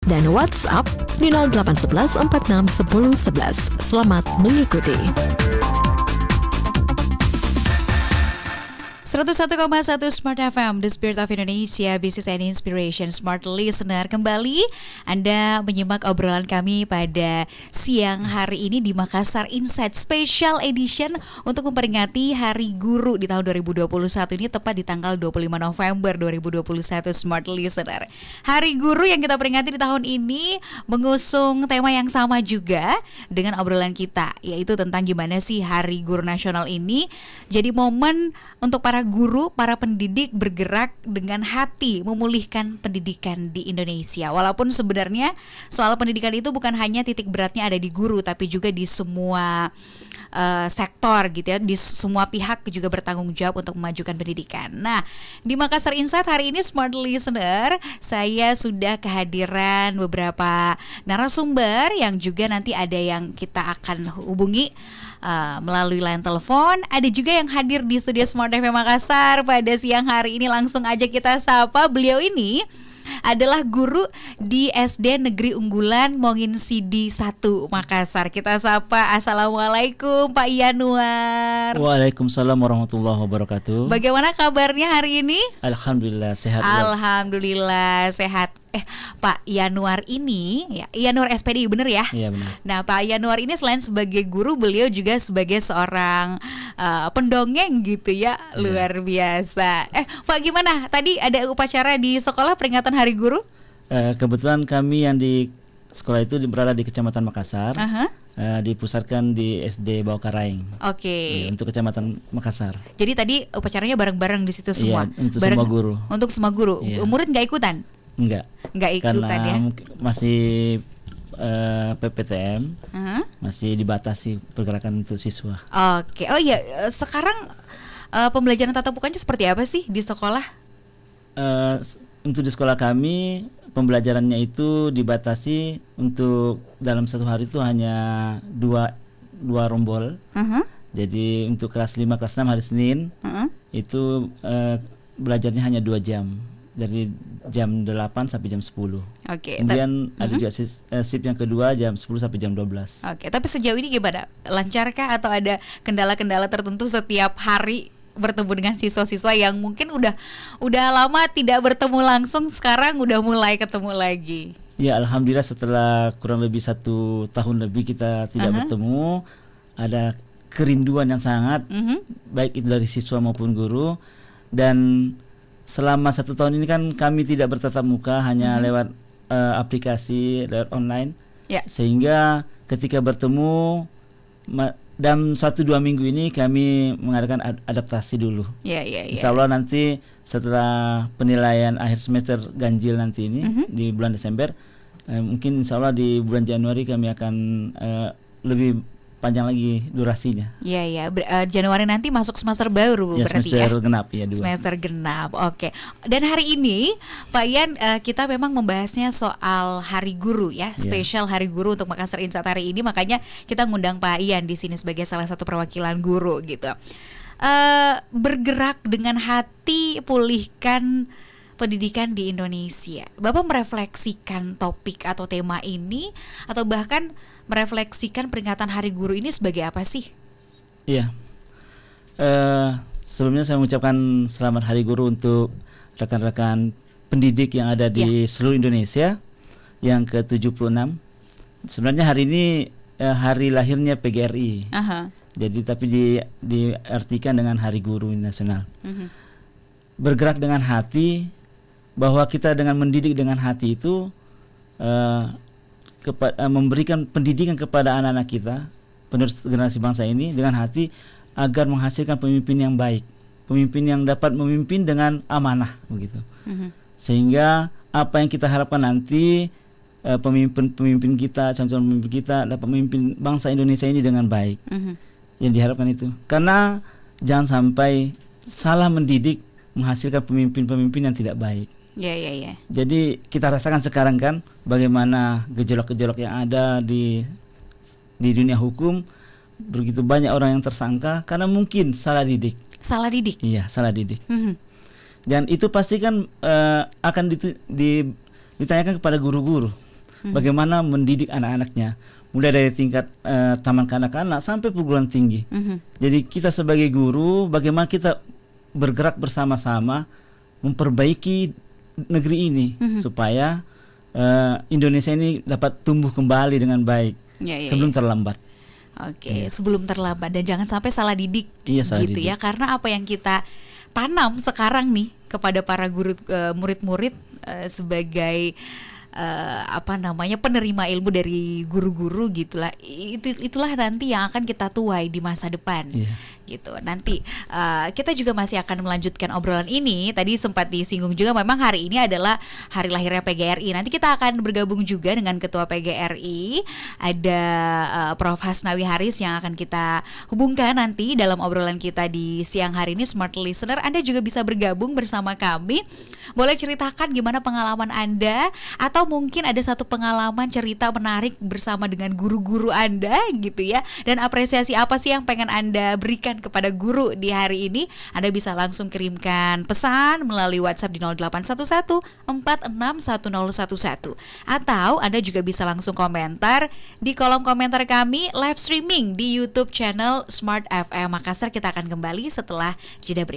dan WhatsApp di 0811 46 10 11. Selamat mengikuti. 101,1 Smart FM, The Spirit of Indonesia, Business and Inspiration. Smart Listener, kembali Anda menyimak obrolan kami pada siang hari ini di Makassar Insight Special Edition untuk memperingati Hari Guru di tahun 2021 ini, tepat di tanggal 25 November 2021. Smart Listener, Hari Guru yang kita peringati di tahun ini mengusung tema yang sama juga dengan obrolan kita, yaitu tentang gimana sih Hari Guru Nasional ini jadi momen untuk para guru, para pendidik bergerak dengan hati memulihkan pendidikan di Indonesia. Walaupun sebenarnya soal pendidikan itu bukan hanya titik beratnya ada di guru, tapi juga di semua sektor gitu ya, di semua pihak juga bertanggung jawab untuk memajukan pendidikan. Nah, di Makassar Insight hari ini Smart Listener, saya sudah kehadiran beberapa narasumber yang juga nanti ada yang kita akan hubungi melalui line telepon. Ada juga yang hadir di studio Smart FM Makassar pada siang hari ini. Langsung aja kita sapa. Beliau ini adalah guru di SD Negeri Unggulan Mongin Sidi 1 Makassar. Kita sapa. Assalamualaikum Pak Yanuar. Waalaikumsalam warahmatullahi wabarakatuh. Bagaimana kabarnya hari ini? Alhamdulillah sehat. Alhamdulillah sehat. Pak Yanuar ini, ya, Yanuar SPD bener ya? Iya benar. Nah, Pak Yanuar ini selain sebagai guru, beliau juga sebagai seorang pendongeng gitu ya, luar biasa. Pak, gimana? Tadi ada upacara di sekolah peringatan Hari Guru? Kebetulan kami yang di sekolah itu berada di Kecamatan Makassar, dipusatkan di SD Bawakaraeng. Oke. Untuk Kecamatan Makassar. Jadi tadi upacaranya bareng-bareng di situ semua. Iya, untuk semua guru. Untuk semua guru. Iya. Murid nggak ikutan? Nggak ikutan karena ya? Masih PPTM, masih dibatasi pergerakan untuk siswa. Oke. Oh iya, sekarang pembelajaran tatap mukanya seperti apa sih di sekolah? Untuk di sekolah kami pembelajarannya itu dibatasi untuk dalam satu hari itu hanya dua rombol. Jadi untuk kelas 5, kelas 6 hari Senin itu belajarnya hanya 2 jam. Dari jam 8 sampai jam 10. Oke. Kemudian ada juga shift yang kedua jam 10 sampai jam 12. Oke, tapi sejauh ini gimana? Lancarkah atau ada kendala-kendala tertentu setiap hari bertemu dengan siswa-siswa yang mungkin udah lama tidak bertemu langsung, sekarang udah mulai ketemu lagi? Ya, alhamdulillah setelah kurang lebih 1 tahun lebih kita tidak bertemu, ada kerinduan yang sangat baik itu dari siswa maupun guru. Dan selama 1 tahun ini kan kami tidak bertatap muka, hanya lewat aplikasi, lewat online. Sehingga ketika bertemu dalam 1-2 minggu ini kami mengadakan adaptasi dulu. Insya Allah nanti setelah penilaian akhir semester ganjil nanti ini di bulan Desember, mungkin insya Allah di bulan Januari kami akan lebih panjang lagi durasinya. Januari nanti masuk semester baru berarti semester genap ya. Semester genap, oke. Dan hari ini Pak Yan, kita memang membahasnya soal Hari Guru ya, spesial Hari Guru untuk Makassar Insight hari ini. Makanya kita ngundang Pak Yan di sini sebagai salah satu perwakilan guru gitu. Bergerak dengan hati, pulihkan pendidikan di Indonesia. Bapak merefleksikan topik atau tema ini, atau bahkan merefleksikan peringatan Hari Guru ini sebagai apa sih? Iya. Sebelumnya saya mengucapkan selamat Hari Guru untuk rekan-rekan pendidik yang ada di seluruh Indonesia yang ke-76. Sebenarnya hari ini hari lahirnya PGRI. Jadi tapi diartikan dengan Hari Guru Nasional. Bergerak dengan hati, bahwa kita dengan mendidik dengan hati itu memberikan pendidikan kepada anak-anak kita, penerus generasi bangsa ini dengan hati, agar menghasilkan pemimpin yang baik, pemimpin yang dapat memimpin dengan amanah begitu. Sehingga apa yang kita harapkan nanti pemimpin kita, calon pemimpin kita dapat memimpin bangsa Indonesia ini dengan baik. Yang diharapkan itu. Karena jangan sampai salah mendidik menghasilkan pemimpin-pemimpin yang tidak baik. Jadi kita rasakan sekarang kan bagaimana gejolak-gejolak yang ada di dunia hukum, begitu banyak orang yang tersangka karena mungkin salah didik. Iya, salah didik. Dan itu pasti kan akan ditanyakan kepada guru-guru. bagaimana mendidik anak-anaknya, mulai dari tingkat taman kanak-kanak sampai perguruan tinggi. Jadi kita sebagai guru, bagaimana kita bergerak bersama-sama memperbaiki negeri ini supaya Indonesia ini dapat tumbuh kembali dengan baik sebelum terlambat. Oke, sebelum terlambat, dan jangan sampai salah didik, Iya, salah gitu didik. ya. Karena apa yang kita tanam sekarang nih kepada para guru, murid-murid sebagai penerima ilmu dari guru-guru gitulah. Itulah nanti yang akan kita tuai di masa depan. Iya. Gitu. Nanti kita juga masih akan melanjutkan obrolan ini. Tadi sempat disinggung juga, memang hari ini adalah hari lahirnya PGRI. Nanti kita akan bergabung juga dengan Ketua PGRI, ada Prof. Hasnawi Haris yang akan kita hubungkan nanti dalam obrolan kita di siang hari ini. Smart Listener, Anda juga bisa bergabung bersama kami. Boleh ceritakan gimana pengalaman Anda, atau mungkin ada satu pengalaman cerita menarik bersama dengan guru-guru Anda gitu ya. Dan apresiasi apa sih yang pengen Anda berikan kepada guru di hari ini? Anda bisa langsung kirimkan pesan melalui WhatsApp di 0811 461011, atau Anda juga bisa langsung komentar di kolom komentar kami live streaming di YouTube channel Smart FM Makassar. Kita akan kembali setelah jeda berikut.